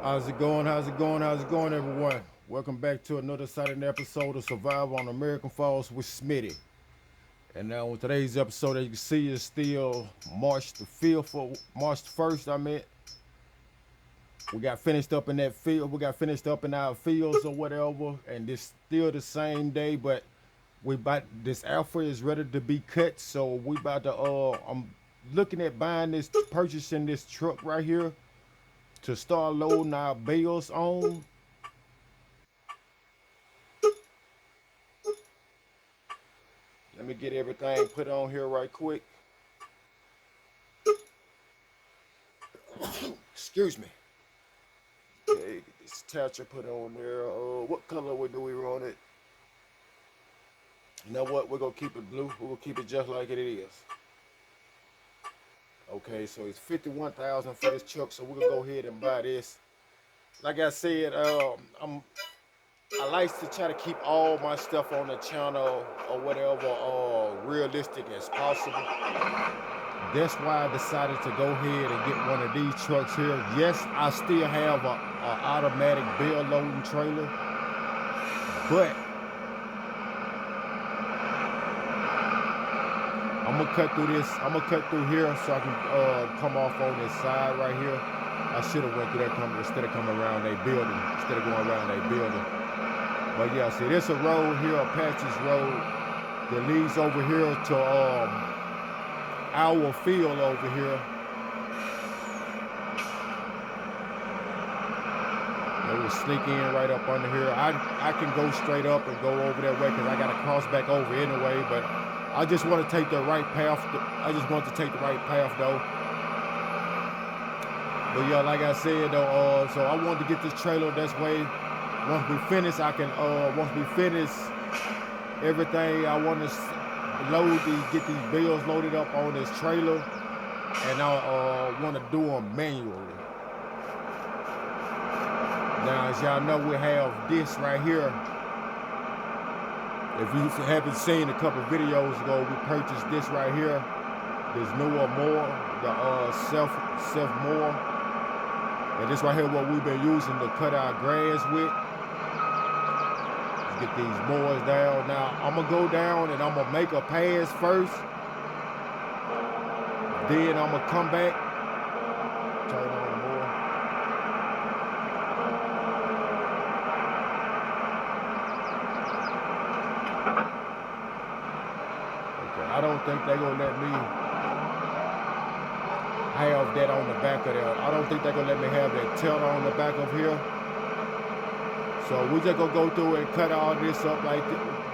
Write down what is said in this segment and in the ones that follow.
How's it going? How's it going? How's it going, everyone? Welcome back to another exciting episode of Survival on American Falls with Smitty. And now, on today's episode, as you can see, is still March the 5th, or March the 1st. We got finished up in that field. We got finished up in our fields or whatever. And it's still the same day, but we about this alpha is ready to be cut. So we about to, I'm looking at purchasing this truck right here to start loading our bales on. Let me get everything put on here right quick. Excuse me. Okay, get this attachment put on there. What color do we want it? You know what? We're gonna keep it blue. We're gonna keep it just like it is. Okay, so it's 51,000 for this truck, so we're gonna go ahead and buy this. Like I said, I like to try to keep all my stuff on the channel or whatever realistic as possible. That's why I decided to go ahead and get one of these trucks here. Yes, I still have a automatic bale loading trailer, but I'm gonna cut through this. I'm gonna cut through here so I can come off on this side right here. I should have went through that instead of coming around a building, instead of going around a building. But yeah, see, there's a road here, Apache's road, that leads over here to our field over here. They will sneak in right up under here. I can go straight up and go over that way because I got to cross back over anyway, but I just want to take the right path. I just want to take the right path though. But yeah, like I said though, so I wanted to get this trailer this way. Once we finish, once we finish everything, I want to get these bales loaded up on this trailer, and I want to do them manually. Now, as y'all know, we have this right here. If you haven't seen a couple videos ago, we purchased this right here. This newer mower, the self mower. And this right here what we've been using to cut our grass with. Let's get these mowers down. Now, I'm gonna go down and I'm gonna make a pass first. Then I'm gonna come back, turn on the mower. Okay, I don't think they're gonna let me have that on the back of there. I don't think they're gonna let me have that tilt on the back of here. So we just gonna go through and cut all this up like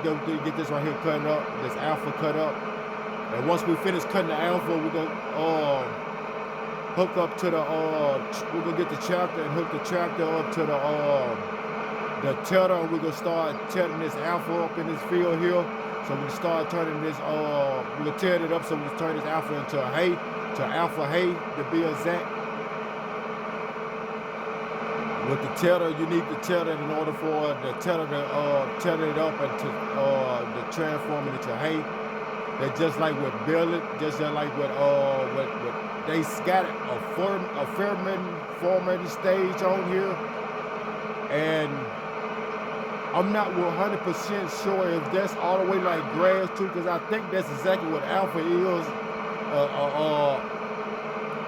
get this right here cut up, this alpha cut up. And once we finish cutting the alpha, we're gonna hook up to the we're gonna get the tractor and hook the tractor up to the tiller, and we're gonna start tilting this alpha up in this field here. So we can start turning this we're gonna tear it up so we can turn this alpha into a hay. To alpha hay, to be exact. With the tiller, you need the tiller in order for the tiller to tiller it up and to transform it into hay. That's just like with billet, just like with they got a fermenting stage on here, and I'm not 100% sure if that's all the way like grass too, because I think that's exactly what alpha is.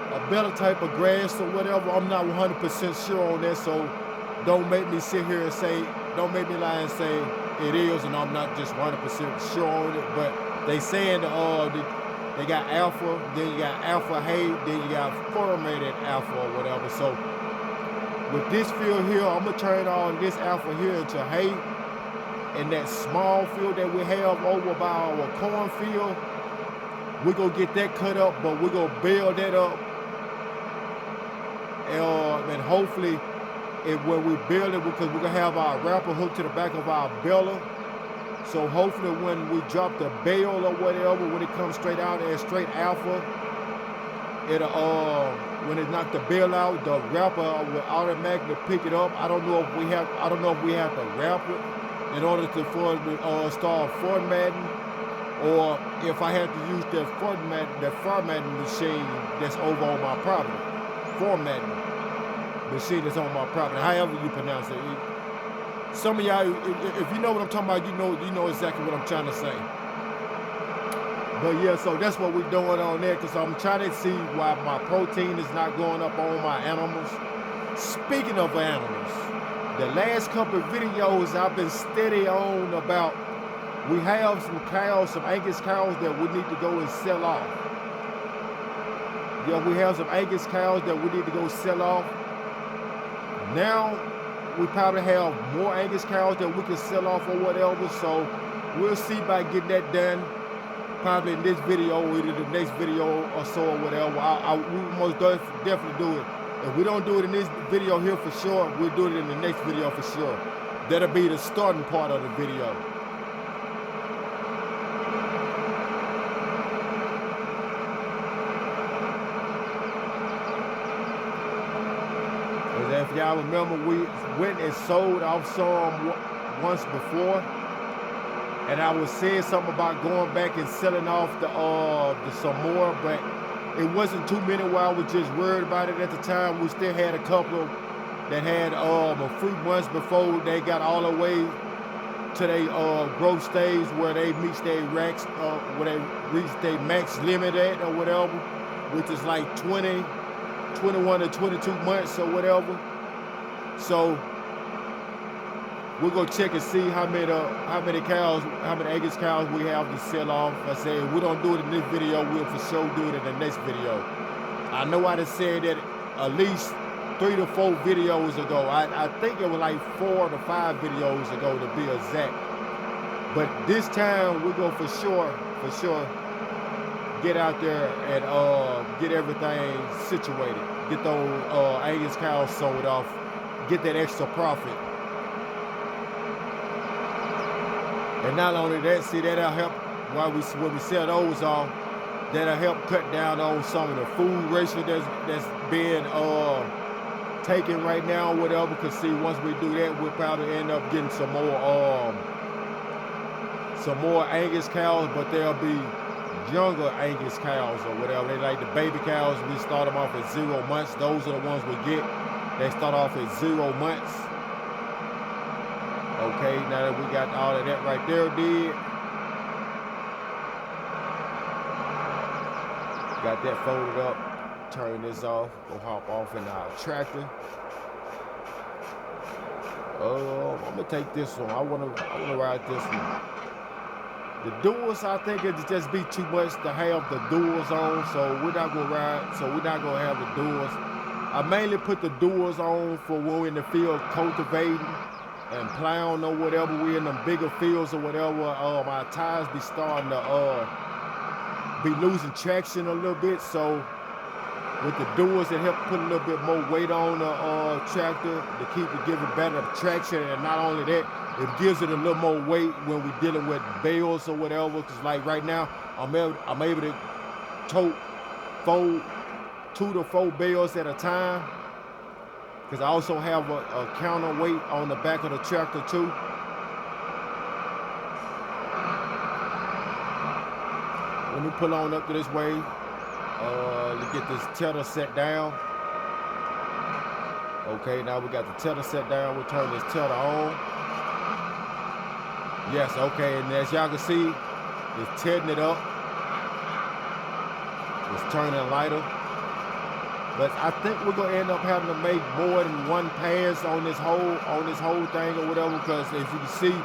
A better type of grass or whatever. I'm not 100% sure on that, so don't make me sit here and say, don't make me lie and say it is, and I'm not just 100% sure on it. But they saying they got alpha, then you got alpha hay, then you got fermented alpha or whatever. So with this field here, I'm gonna turn all this alpha here into hay, and that small field that we have over by our cornfield, we're gonna get that cut up, but we're gonna build that up. And hopefully, when we build it, because we're gonna have our wrapper hooked to the back of our baler. So hopefully when we drop the bale or whatever, when it comes straight out as straight alpha, when it knock the bale out, the wrapper will automatically pick it up. I don't know if we have to wrap it in order to start formatting, or if I had to use the formatting machine that's over on my property, formatting. machine that's on my property, however you pronounce it. Some of y'all, if you know what I'm talking about, you know exactly what I'm trying to say. But yeah, so that's what we're doing on there, because I'm trying to see why my protein is not going up on my animals. Speaking of animals, the last couple of videos I've been steady on about, we have some cows, some Angus cows that we need to go and sell off. Yeah, we have some Angus cows that we need to go sell off. Now, we probably have more Angus cows that we can sell off or whatever, so we'll see by getting that done. Probably in this video or either the next video or so or whatever. We most definitely do it. If we don't do it in this video here for sure, we'll do it in the next video for sure. That'll be the starting part of the video. If y'all remember, we went and sold off some once before, and I was saying something about going back and selling off some more, but it wasn't too many where I was just worried about it at the time. We still had a couple that had a few months before they got all the way to their growth stage where they reach their racks, where they reach their max limit at or whatever, which is like 21 to 22 months or whatever. So we're gonna check and see how many Angus cows we have to sell off. I say if we don't do it in this video, we'll for sure do it in the next video. I know I done said that at least 3 to 4 videos ago. I think it was like 4 to 5 videos ago to be exact. But this time we're gonna for sure get out there and get everything situated. Get those Angus cows sold off. Get that extra profit. And not only that, see, that'll help when we sell those off. That'll help cut down on some of the food ratio that's being taken right now, or whatever. Because see, once we do that, we'll probably end up getting some more Angus cows, but they'll be younger Angus cows or whatever. They like the baby cows. We start them off at 0 months. Those are the ones we get. They start off at 0 months. Okay, now that we got all of that right there did. Got that folded up. Turn this off. Go hop off in our tractor. I'm gonna take this one. I wanna ride this one. The duals, I think it'd just be too much to have the duals on, so we're not gonna ride. So we're not gonna have the duals. I mainly put the duals on for when we're in the field cultivating and plowing or whatever. We're in them bigger fields or whatever. Our tires be starting to be losing traction a little bit. So with the duals, it helps put a little bit more weight on the tractor to keep it giving better traction. And not only that, it gives it a little more weight when we're dealing with bales or whatever. Cause like right now, I'm able to tote 2 to 4 bales at a time. Because I also have a counterweight on the back of the tractor too. Let me pull on up to this way. Let's get this tether set down. Okay, now we got the tether set down. We'll turn this tether on. Yes, okay, and as y'all can see, it's tearing it up. It's turning lighter. But I think we're gonna end up having to make more than one pass on this whole thing or whatever, because as you can see,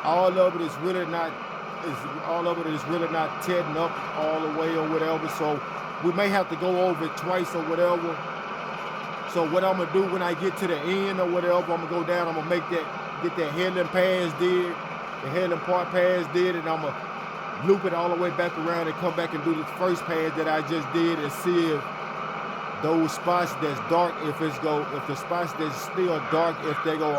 all of it is really not tearing up all the way or whatever. So we may have to go over it twice or whatever. So what I'm gonna do when I get to the end or whatever, I'm gonna go down, I'm gonna get that headland pass did, the headland part pass did, and I'm gonna loop it all the way back around and come back and do the first pass that I just did and see if those spots that's dark, if the spots that's still dark, if they go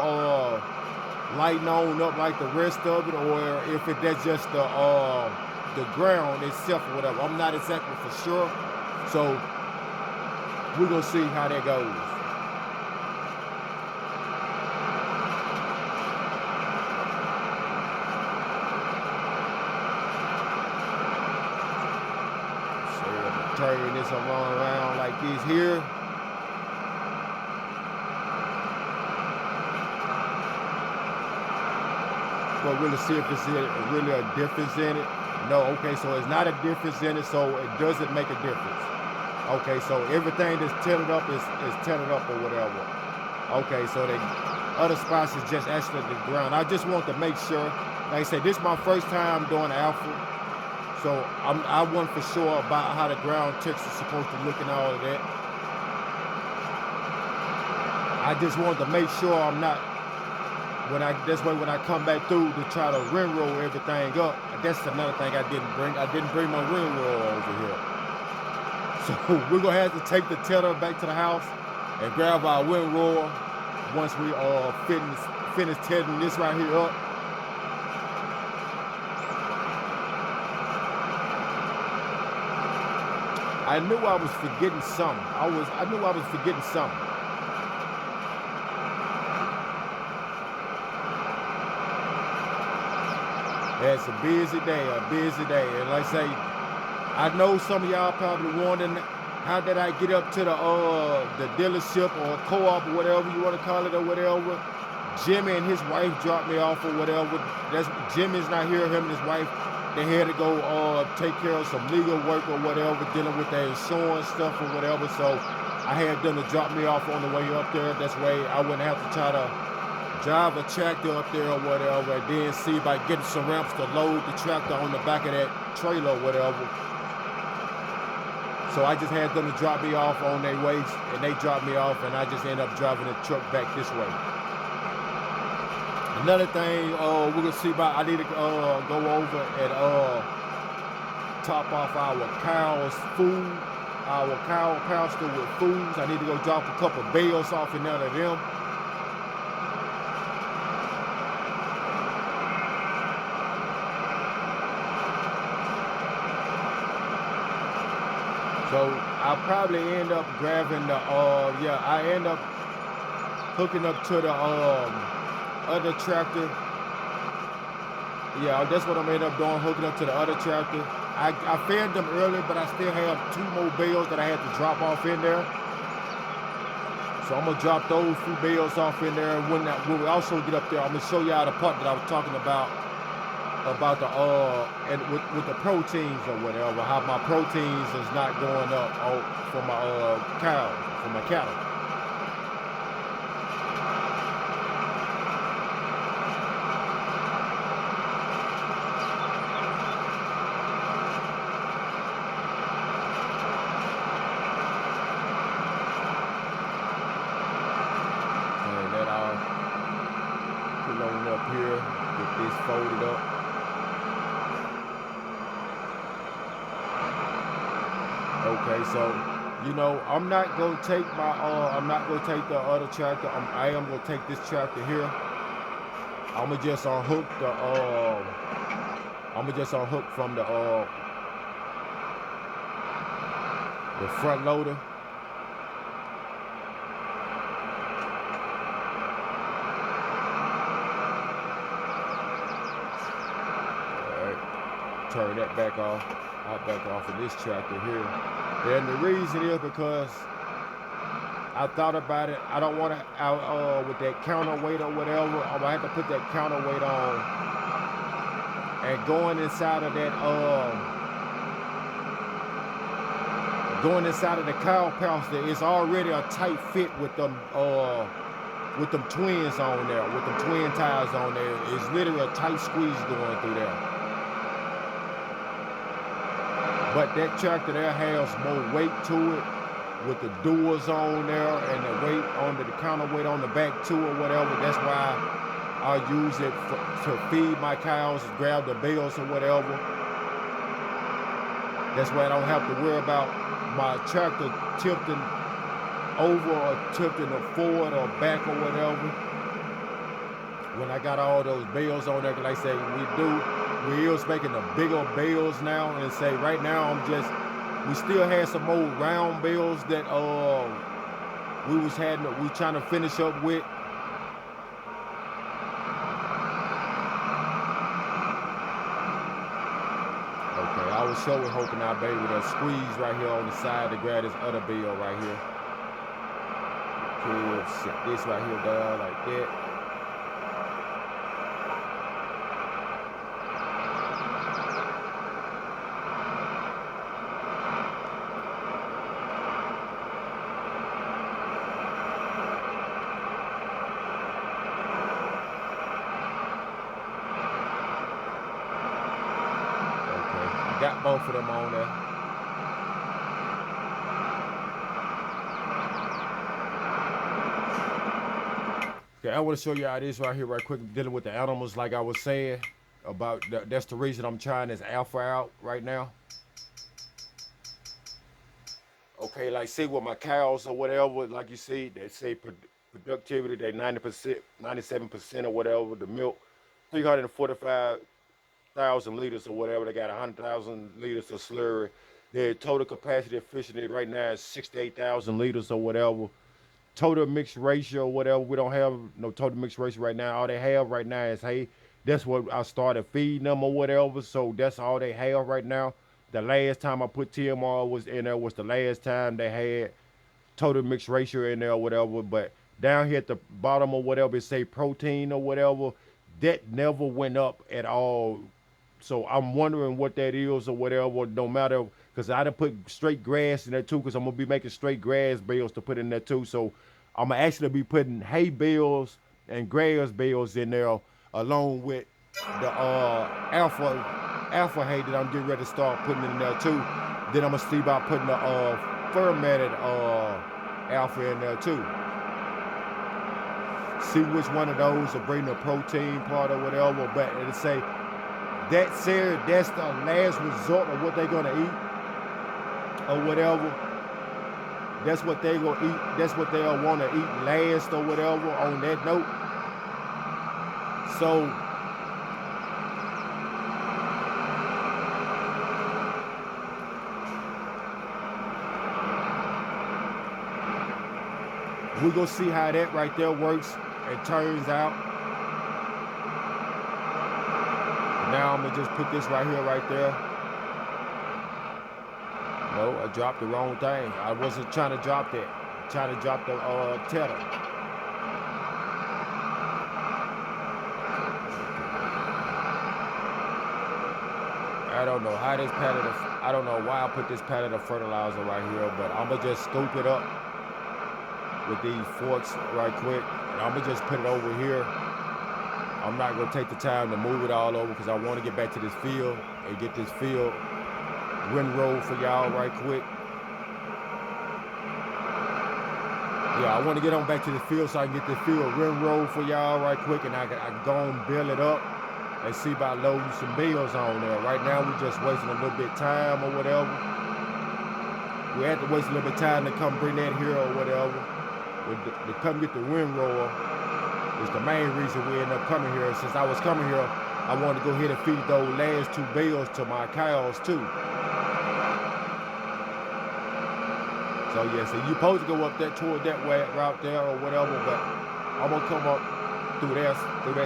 lighten on up like the rest of it, or if that's just the ground itself or whatever. I'm not exactly for sure. So we're gonna see how that goes. Turn this around like this here. but really see if it's really a difference in it. No, okay, so it's not a difference in it, so it doesn't make a difference. Okay, so everything that's tinted up is tinted up or whatever. Okay, so the other spots is just actually the ground. I just want to make sure, like I said, this is my first time doing alpha, so I wasn't for sure about how the ground texture is supposed to look and all of that. I just wanted to make sure I'm not, this way when I come back through to try to rim roll everything up. That's another thing I didn't bring. I didn't bring my rim roll over here. So we're gonna have to take the tether back to the house and grab our wind roller once we finish tethering this right here up. I knew I was forgetting something. I knew I was forgetting something. It's a busy day, and like I say, I know some of y'all probably wondering, how did I get up to the dealership or co-op or whatever you want to call it or whatever. Jimmy and his wife dropped me off or whatever. Jimmy's not here, him and his wife, they had to go take care of some legal work or whatever, dealing with their insurance stuff or whatever, so I had them to drop me off on the way up there. That's way I wouldn't have to try to drive a tractor up there or whatever, and then see about getting some ramps to load the tractor on the back of that trailer or whatever. So I just had them to drop me off on their way, and they dropped me off, and I just ended up driving the truck back this way. Another thing we're gonna see about, I need to go over and top off our cows' food, our cow pasture with foods. I need to go drop a couple bales off in there to them. So I'll probably end up grabbing the, I end up hooking up to the other tractor. Yeah, that's what I'm end up doing, hooking up to the other tractor. I fed them early, but I still have 2 more bales that I had to drop off in there. So I'm gonna drop those few bales off in there. When we also get up there, I'm gonna show y'all the part that I was talking about the and with the proteins or whatever, how my proteins is not going up for my cows, for my cattle. And that I'll put on up here, get this folded up. Okay, so I'm not gonna take the other tractor. I am gonna take this tractor here. I'ma just unhook from the front loader. All right, turn that back off. I'll back off of this tractor here. And the reason is because I thought about it. I don't want to, with that counterweight or whatever, I'm going to have to put that counterweight on. And going inside of the cow pasture, it's already a tight fit with them twins on there, with them twin tires on there. It's literally a tight squeeze going through there. But that tractor there has more weight to it, with the doors on there and the weight on the counterweight on the back too or whatever. That's why I use it to feed my cows, grab the bales or whatever. That's why I don't have to worry about my tractor tilting over or tilting forward or back or whatever. When I got all those bales on there, like I say, we is making the bigger bales now, and say right now we still had some old round bales that we trying to finish up with. Okay, I was showing hoping I'll be able to squeeze right here on the side to grab this other bale right here. Okay, set this right here down like that. Got both of them on there. Okay, I want to show you how this right here, right quick, dealing with the animals, like I was saying about. That's the reason I'm trying this alpha out right now. Okay, like see with my cows or whatever, like you see, they say productivity, they 90%, 97% or whatever. The milk, 345,000 liters or whatever. They got 100,000 liters of slurry. Their total capacity efficiency right now is 68,000 liters or whatever. Total mixed ratio, whatever. We don't have no total mixed ratio right now. All they have right now is hay. That's what I started feeding them or whatever. So that's all they have right now. The last time I put TMR was in there was the last time they had total mixed ratio in there or whatever. But down here at the bottom or whatever, it say protein or whatever. That never went up at all. So I'm wondering what that is or whatever. No matter, because I done put straight grass in there too. Because I'm gonna be making straight grass bales to put in there too. So I'm gonna actually be putting hay bales and grass bales in there along with the alpha hay that I'm getting ready to start putting in there too. Then I'm gonna see about putting the fermented alpha in there too. See which one of those will bring the protein part or whatever. But it'll say that said, that's the last resort of what they're gonna eat or whatever. That's what they gonna eat. That's what they'll want to eat last or whatever. On that note, so we're gonna see how that right there works and turns out. Now I'm gonna just put this right here, right there. No, I dropped the wrong thing. I wasn't trying to drop that. I'm trying to drop the tether. I don't know how this pallet of, I don't know why I put this pallet of fertilizer right here, but I'm gonna just scoop it up with these forks right quick, and I'm gonna just put it over here. I'm not gonna take the time to move it all over because I want to get back to this field and get this field windrow for y'all right quick. Yeah, I want to get on back to the field so I can get the field windrow for y'all right quick, and I can go and build it up and see about loading some bales on there. Right now we're just wasting a little bit of time or whatever. We had to waste a little bit of time to come bring that here or whatever. To come get the windrower is the main reason we end up coming here. Since I was coming here, I wanted to go ahead and feed those last 2 bales to my cows too. So yeah, so you supposed to go up there toward that way route there or whatever, but I'm gonna come up through that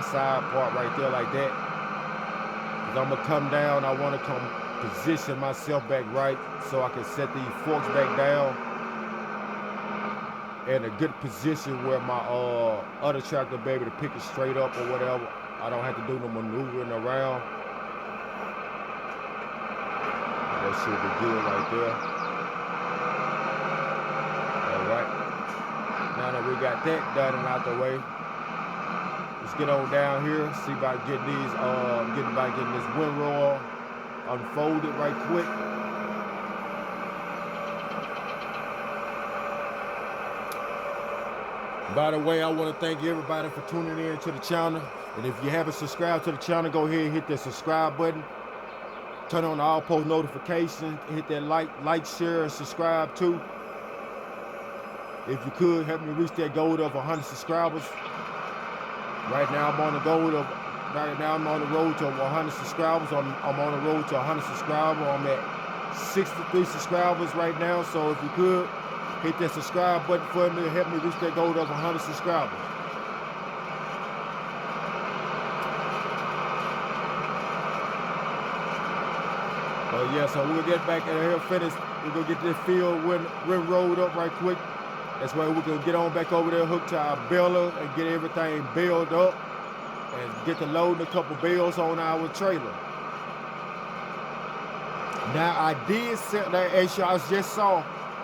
side part right there like that. Cause I'm gonna come down. I want to come position myself back right so I can set these forks back down in a good position where my other tractor be able to pick it straight up or whatever. I don't have to do no maneuvering around. That should be good right there. Alright. Now that we got that done and out the way, let's get on down here, see about getting these getting this windrow unfolded right quick. By the way, I want to thank everybody for tuning in to the channel. And if you haven't subscribed to the channel, go ahead and hit that subscribe button. Turn on all post notifications. Hit that like, share, and subscribe too. If you could, help me reach that goal of 100 subscribers. Right now, I'm on the road to 100 subscribers. I'm on the road to 100 subscribers. I'm at 63 subscribers right now. So if you could, hit that subscribe button for me and help me reach that goal of 100 subscribers. Yeah, so we'll get back in here finished. We're gonna get this field rolled up right quick. That's why we're gonna get on back over there, hook to our baler and get everything baled up and get to loading a couple bales on our trailer. Now I did set that, as y'all just saw,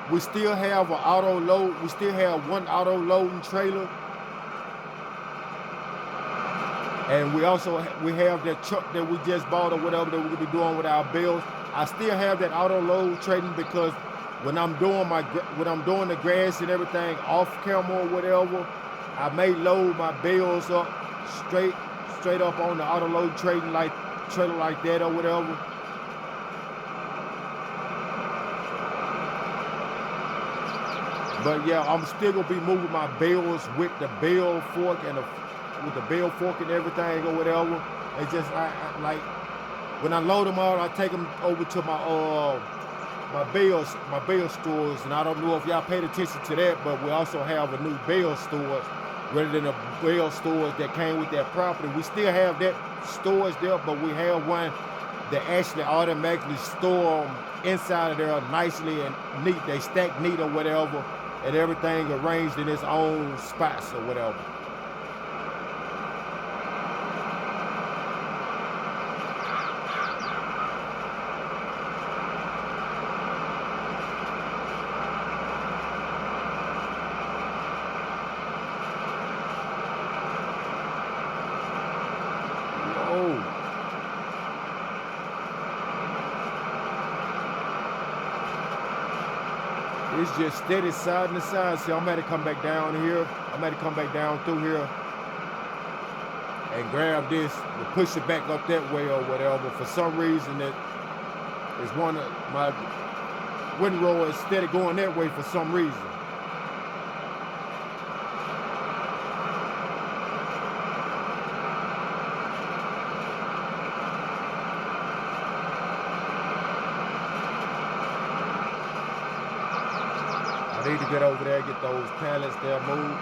we still have an auto load. We still have one auto loading trailer. And we have that truck that we just bought or whatever that we're gonna be doing with our bales. I still have that auto load trading because when I'm doing the grass and everything off camera or whatever, I may load my bales up straight up on the auto load trading like trailer like that or whatever. But yeah, I'm still gonna be moving my bales with the bale fork and with the bale fork and everything or whatever. It's just I like when I load them out, I take them over to my bale stores, and I don't know if y'all paid attention to that, but we also have a new bale stores rather than the bale stores that came with that property. We still have that storage there, but we have one that actually automatically store them inside of there nicely and neat. They stack neat or whatever, and everything arranged in its own spots or whatever. It's just steady side to side. See, I'm gonna come back down here. I'm gonna come back down through here and grab this and push it back up that way or whatever. For some reason, that is one of my windrow is steady going that way for some reason. I need to get over there, get those pallets there moved.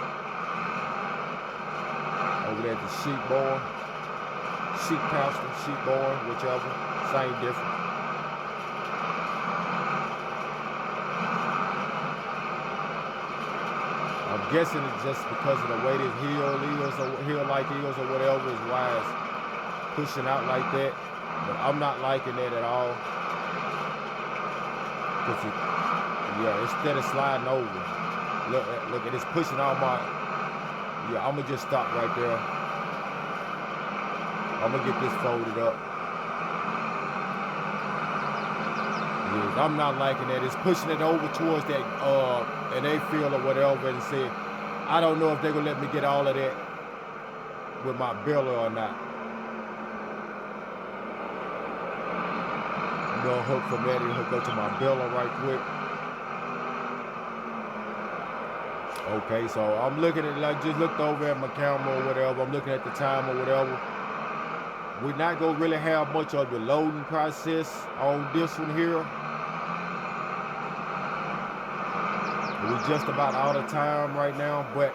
Over there at the sheep barn, sheep pasture, sheep barn, whichever, same difference. I'm guessing it's just because of the way this hill-like hills or whatever is why it's pushing out like that. But I'm not liking that at all. Yeah, instead of sliding over, look at this pushing all my. Yeah, I'm gonna just stop right there. I'm gonna get this folded up. Yeah, I'm not liking that. It's pushing it over towards that an A-field or whatever, and say, I don't know if they're gonna let me get all of that with my baler or not. I'm gonna hook from that and hook up to my baler right quick. Okay, so I'm looking at, like, just looked over at my camera or whatever. I'm looking at the time or whatever. We're not gonna really have much of the loading process on this one here. We're just about out of time right now, but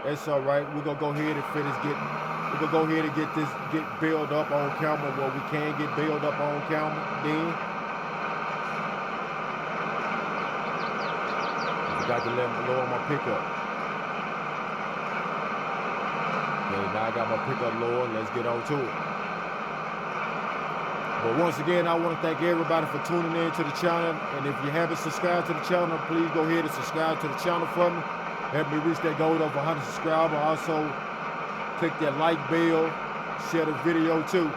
it's all right. We're gonna go ahead and we're gonna go ahead and get build up on camera where we can get build up on camera then. Got to lower my pickup. Okay, now I got my pickup lower. Let's get on to it. But once again, I want to thank everybody for tuning in to the channel. And if you haven't subscribed to the channel, please go ahead and subscribe to the channel for me. Help me reach that goal of 100 subscribers. Also, click that like bell, share the video too.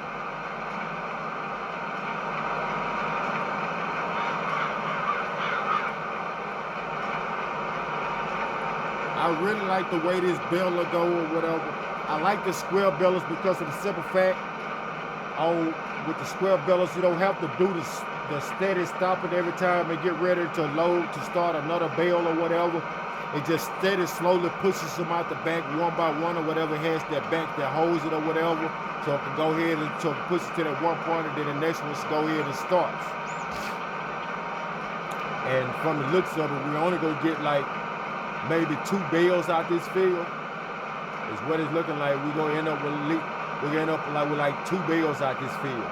I really like the way this baler go or whatever. I like the square balers because of the simple fact, with the square balers, you don't have to do the steady stopping every time and get ready to load to start another bale or whatever. It just steady slowly pushes them out the back one by one or whatever has that back that holds it or whatever. So it can go ahead and push it to that one point and then the next one go ahead and starts. And from the looks of it, we're only gonna get like maybe 2 bales out this field. Is what it's looking like. We're gonna end up with like 2 bales out this field.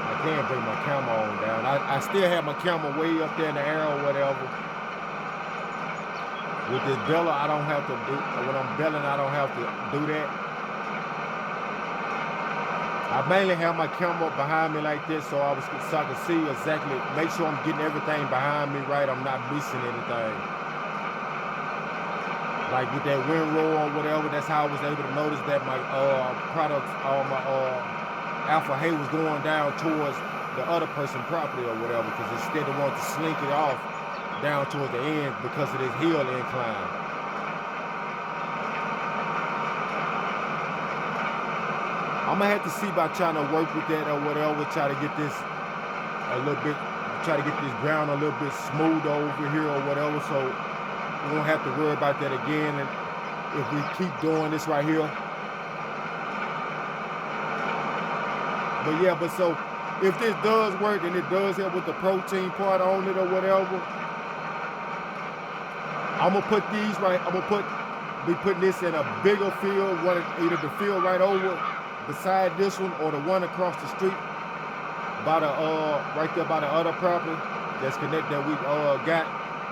I can't bring my camera on down. I still have my camera way up there in the air or whatever. With this baler, I don't have to do, when I'm baling, I don't have to do that. I mainly have my camera up behind me like this so I can see exactly, make sure I'm getting everything behind me right, I'm not missing anything. Like with that wind roar or whatever, that's how I was able to notice that my products, all my alpha hay was going down towards the other person's property or whatever, because instead they wanted to slink it off down towards the end because of this hill incline. I'm gonna have to see about trying to work with that or whatever, try to get this a little bit, try to get this ground a little bit smoother over here or whatever, so we won't have to worry about that again. And if we keep doing this right here. But yeah, but so if this does work and it does help with the protein part on it or whatever, I'm gonna put these right, be putting this in a bigger field, either the field right over beside this one or the one across the street by the right there by the other property that's connected, that we got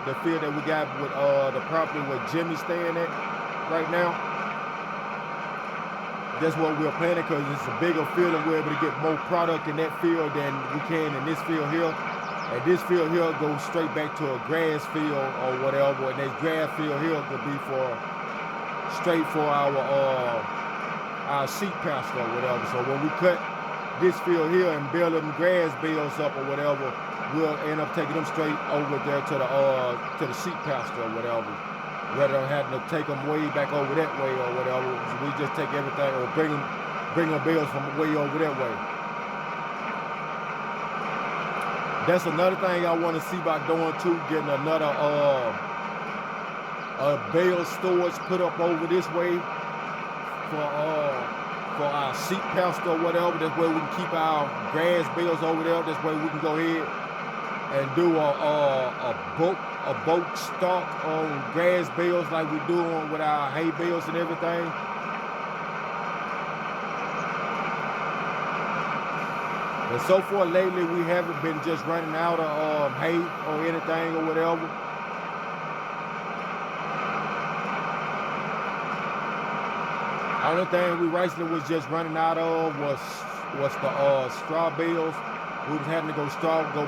the field that we got with the property where Jimmy's staying at right now. That's what we're planning, because it's a bigger field and we're able to get more product in that field than we can in this field here. And this field here goes straight back to a grass field or whatever, and this grass field here could be straight for our sheep pasture or whatever. So when we cut this field here and build them grass bales up or whatever, we'll end up taking them straight over there to the sheep pasture or whatever, rather than having to take them way back over that way or whatever. So we just take everything or bring them bales from way over that way. That's another thing I want to see about doing too, getting another bale storage put up over this way for our sheep pasture or whatever. That's where we can keep our grass bales over there. That's where we can go ahead and do a bulk stock on grass bales like we do with our hay bales and everything. And so far lately, we haven't been just running out of hay or anything or whatever. Only thing we recently was just running out of was the straw bales. We was having to go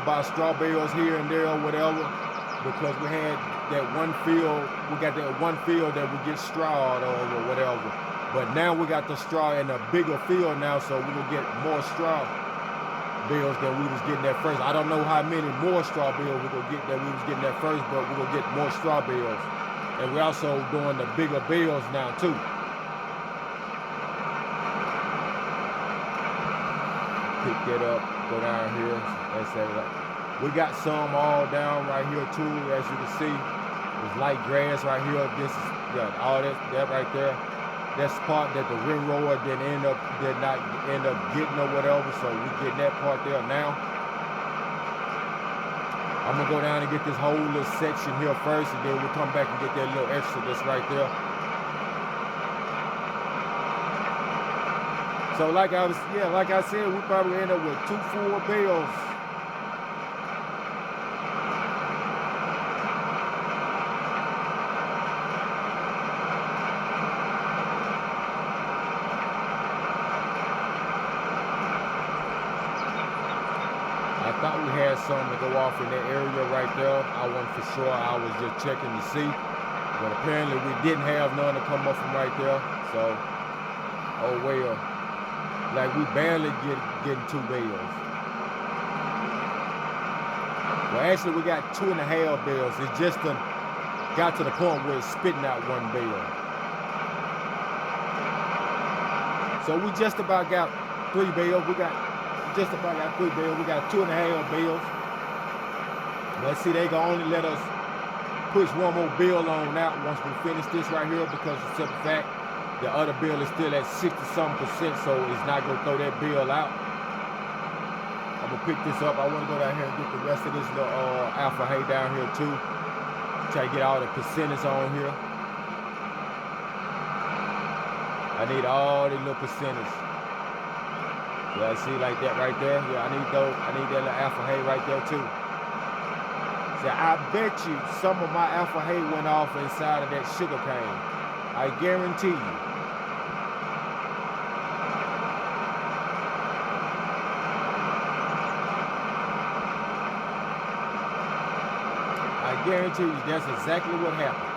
buy straw bales here and there or whatever, because we had that one field. We got that one field that we get straw out of or whatever. But now we got the straw in a bigger field now, so we will get more straw bales than we was getting at first. I don't know how many more straw bales we gonna get that we was getting at first, but we're gonna get more straw bales. And we're also doing the bigger bales now too. Pick that up, go down here, and say we got some all down right here too, as you can see. There's light grass right here. This is all that right there. That's part that the railroad did not end up getting or whatever, so we getting that part there now. I'm gonna go down and get this whole little section here first, and then we'll come back and get that little extra that's right there. So like I said, we probably end up with 2 full bales. I thought we had some to go off in that area right there. I wasn't for sure. I was just checking to see. But apparently we didn't have none to come up from right there. So, oh well. Like we barely getting 2 bales. Well, actually we got 2.5 bales. It just got to the point where it's spitting out 1 bale. So we just about got 3 bales. We just about got 3 bales. We got 2.5 bales. Let's see, they can only let us push 1 more bale on out once we finish this right here, because of the simple fact the other bale is still at 60-something%, so it's not gonna throw that bale out. I'm gonna pick this up. I want to go down here and get the rest of this little alpha hay down here too. Try to get all the percentage on here. I need all the little percentage. Yeah, see, like that right there. Yeah, I need that little alpha hay right there too. See, I bet you some of my alpha hay went off inside of that sugar cane. I guarantee you. guarantee you that's exactly what happened.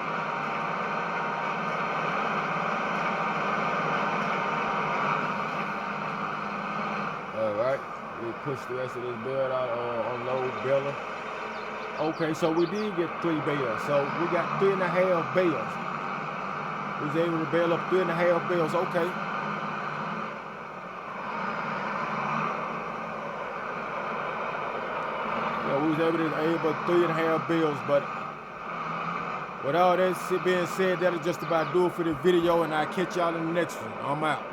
Alright, we push the rest of this belt out, unload baler. Okay, so we did get 3 bales. So we got 3.5 bales. We was able to bail up 3.5 bales. Okay. Yeah, we was able to 3.5 bales, but with all that being said, that'll just about do it for the video, and I'll catch y'all in the next one. I'm out.